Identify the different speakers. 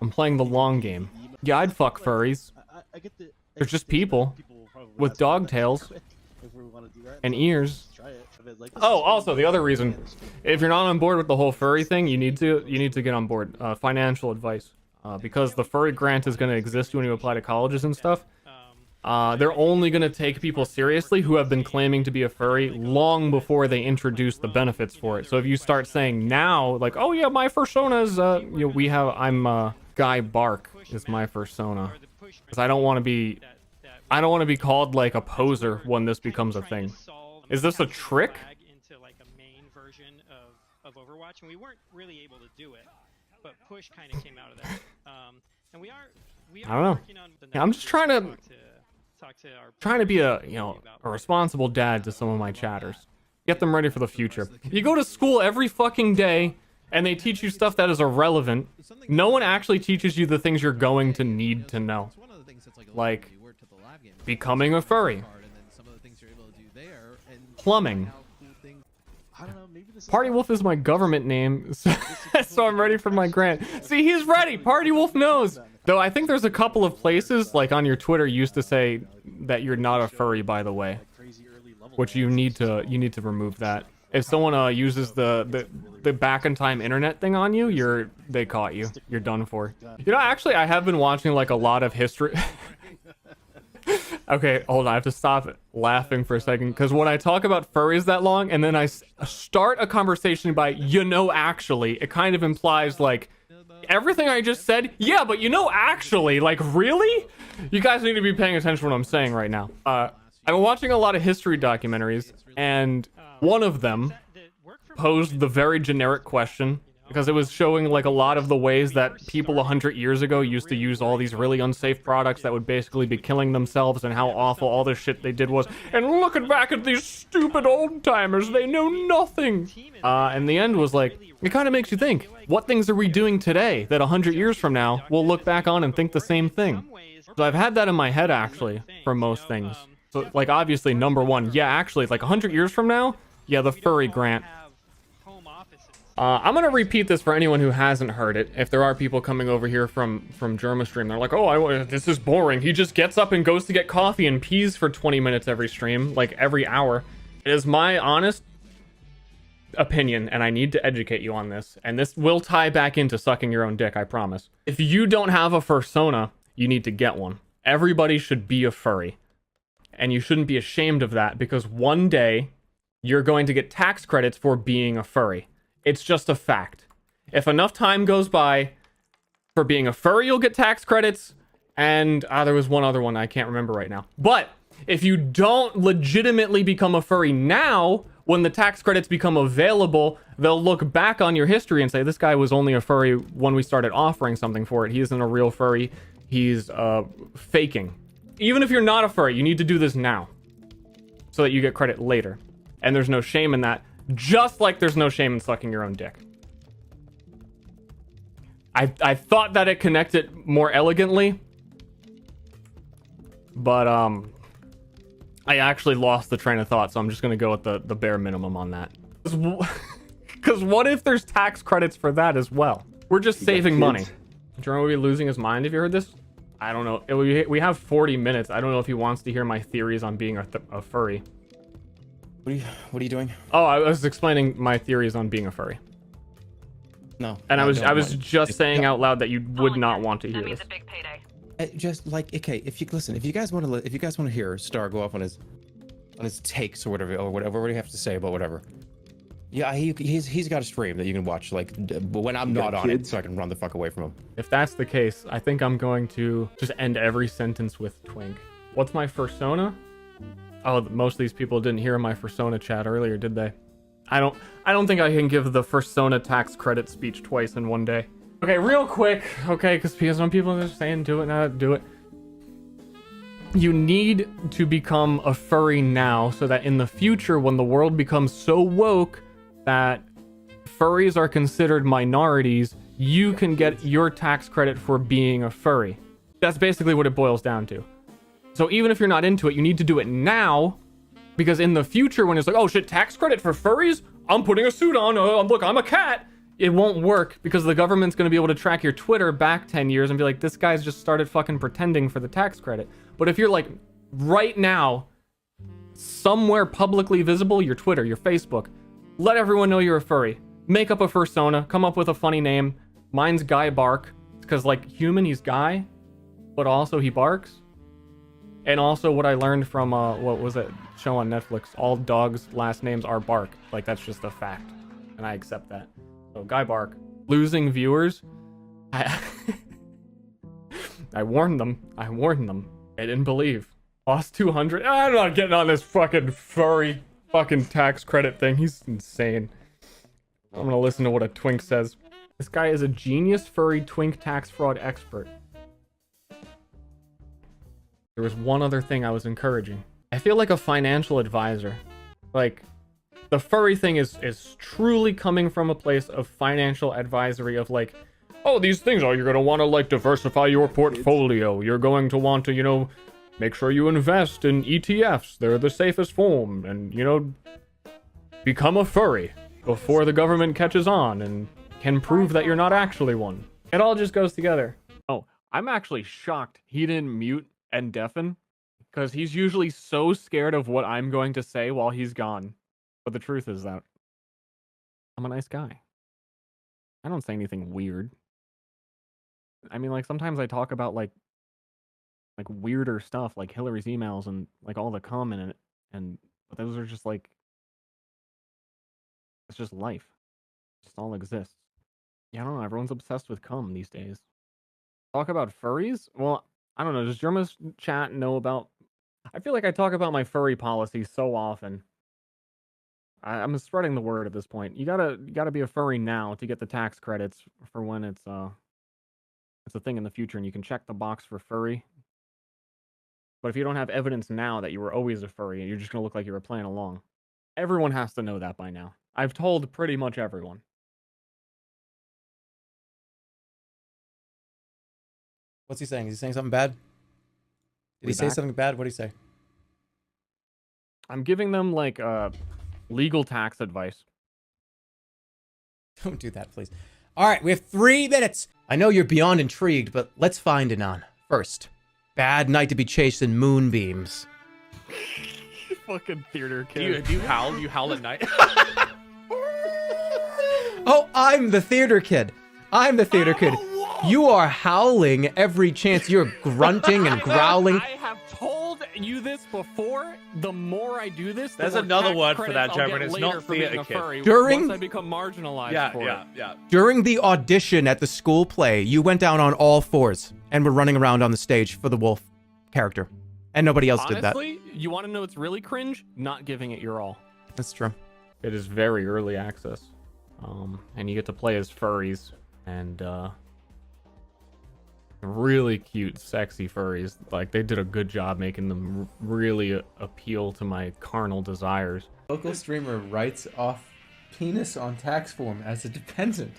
Speaker 1: I'm playing the long game. Yeah, I'd fuck furries. They're just people with dog tails and ears. Oh, also the other reason, if you're not on board with the whole furry thing, you need to get on board. Financial advice, because the furry grant is going to exist when you apply to colleges and stuff. They're only going to take people seriously who have been claiming to be a furry long before they introduce the benefits for it. So if you start saying now, like, oh yeah, my fursona is, I'm Guy Bark is my fursona, because I don't want to be called like a poser when this becomes a thing. Is this a trick?
Speaker 2: Into like a main version of Overwatch, and we weren't really able to do it, but push kind of came out of that. And we are
Speaker 1: I don't know. Yeah, I'm just trying to be a responsible dad to some of my chatters. Get them ready for the future. You go to school every fucking day and they teach you stuff that is irrelevant. No one actually teaches you the things you're going to need to know. Like becoming a furry. Plumbing. Party Wolf is my government name, so I'm ready for my grant. See, he's ready. Party Wolf knows. Though I think there's a couple of places, like on your Twitter, used to say that you're not a furry, by the way, which you need to remove that. If someone uses the back in time internet thing on you, they caught you. You're done for. You know, actually, I have been watching like a lot of history. Okay, hold on. I have to stop laughing for a second, because when I talk about furries that long and then I start a conversation by actually, it kind of implies like everything I just said. Yeah, but actually, like, really? You guys need to be paying attention to what I'm saying right now. I've been watching a lot of history documentaries, and one of them posed the very generic question, because it was showing like a lot of the ways that people 100 years ago used to use all these really unsafe products that would basically be killing themselves, and how awful all this shit they did was. And looking back at these stupid old timers, they know nothing. And the end was like, it kind of makes you think, what things are we doing today that 100 years from now we'll look back on and think the same thing? So I've had that in my head actually for most things. So like obviously number one, yeah, actually like 100 years from now, yeah, the furry grant. I'm gonna repeat this for anyone who hasn't heard it. If there are people coming over here from Jerma stream, they're like, oh, this is boring. He just gets up and goes to get coffee and pees for 20 minutes every stream, like every hour. It is my honest opinion, and I need to educate you on this, and this will tie back into sucking your own dick, I promise. If you don't have a fursona, you need to get one. Everybody should be a furry, and you shouldn't be ashamed of that, because one day you're going to get tax credits for being a furry. It's just a fact. If enough time goes by, for being a furry, you'll get tax credits. And there was one other one I can't remember right now. But if you don't legitimately become a furry now, when the tax credits become available, they'll look back on your history and say, this guy was only a furry when we started offering something for it. He isn't a real furry. He's faking. Even if you're not a furry, you need to do this now, so that you get credit later. And there's no shame in that. Just like there's no shame in sucking your own dick. I thought that it connected more elegantly, but I actually lost the train of thought, so I'm just gonna go with the bare minimum on that. Because what if there's tax credits for that as well? We're just saving money. Jerma will be losing his mind if you heard this. I don't know. We have 40 minutes. I don't know if he wants to hear my theories on being a furry.
Speaker 3: What are you doing?
Speaker 1: Oh, I was explaining my theories on being a furry.
Speaker 3: No.
Speaker 1: And I was just saying out loud that you would not want to hear this.
Speaker 4: A big payday.
Speaker 3: Just like, okay, if you guys want to hear Star go off on his takes or whatever you have to say about whatever. Yeah, he's got a stream that you can watch, like, when I'm not on it, so I can run the fuck away from him.
Speaker 1: If that's the case, I think I'm going to just end every sentence with twink. What's my fursona? Oh, most of these people didn't hear my fursona chat earlier, did they? I don't think I can give the fursona tax credit speech twice in one day. Okay, real quick, okay, because some people are saying do it, not do it. You need to become a furry now, so that in the future, when the world becomes so woke that furries are considered minorities, you can get your tax credit for being a furry. That's basically what it boils down to. So even if you're not into it, you need to do it now, because in the future, when it's like, oh shit, tax credit for furries? I'm putting a suit on. Look, I'm a cat. it won't work because the government's going to be able to track your Twitter back 10 years and be like, this guy's just started fucking pretending for the tax credit. But if you're like right now, somewhere publicly visible, your Twitter, your Facebook, let everyone know you're a furry. Make up a fursona, come up with a funny name. Mine's Guy Bark, because like human, he's Guy, but also he barks. And also what I learned from, what was it, show on Netflix, all dogs' last names are Bark. Like, that's just a fact, and I accept that. So, Guy Bark. Losing viewers? I warned them. I warned them. They didn't believe. Lost 200? I'm not getting on this fucking furry fucking tax credit thing. He's insane. I'm gonna listen to what a twink says. This guy is a genius furry twink tax fraud expert. There was one other thing I was encouraging. I feel like a financial advisor. Like, the furry thing is truly coming from a place of financial advisory of like, oh, these things, oh, you're going to want to like diversify your portfolio. You're going to want to, you know, make sure you invest in ETFs. They're the safest form. And, you know, become a furry before the government catches on and can prove that you're not actually one. It all just goes together. Oh, I'm actually shocked he didn't mute and deafen because he's usually so scared of what I'm going to say while he's gone. But the truth is that I'm a nice guy. I don't say anything weird. I mean, like, sometimes I talk about, like weirder stuff, like Hillary's emails and, like, all the cum in it. But those are just, like, it's just life. It just all exists. Yeah, I don't know. Everyone's obsessed with cum these days. Talk about furries? Well, I don't know. Does Jerma's chat know about... I feel like I talk about my furry policy so often. I'm spreading the word at this point. You gotta be a furry now to get the tax credits for when it's a thing in the future, and you can check the box for furry. But if you don't have evidence now that you were always a furry, you're just gonna look like you were playing along. Everyone has to know that by now. I've told pretty much everyone.
Speaker 3: What's he saying? Is he saying something bad? Did he say something bad? What did he say?
Speaker 1: I'm giving them like legal tax advice.
Speaker 3: Don't do that, please. All right, we have 3 minutes. I know you're beyond intrigued, but let's find Anon. First, bad night to be chasing moonbeams.
Speaker 1: Fucking theater kid.
Speaker 4: Do you howl? Do you howl at night?
Speaker 3: Oh, I'm the theater kid. I'm the theater kid. You are howling every chance. You're grunting and growling.
Speaker 1: I have told you this before. The more I do this,
Speaker 4: There's
Speaker 1: the more
Speaker 4: another
Speaker 1: tax
Speaker 4: word for
Speaker 1: credits
Speaker 4: that,
Speaker 1: I'll
Speaker 4: Jeremy.
Speaker 1: get
Speaker 4: It's
Speaker 1: later
Speaker 4: not
Speaker 1: for being
Speaker 4: theater
Speaker 1: a
Speaker 4: kid.
Speaker 1: furry
Speaker 3: During-
Speaker 1: once I become marginalized for it.
Speaker 4: Yeah.
Speaker 3: During the audition at the school play, you went down on all 4s and were running around on the stage for the wolf character. And nobody else did that.
Speaker 1: Honestly, you want to know what's really cringe? Not giving it your all.
Speaker 3: That's true.
Speaker 1: It is very early access. And you get to play as furries and really cute, sexy furries. Like, they did a good job making them really appeal to my carnal desires.
Speaker 3: Local streamer writes off penis on tax form as a dependent.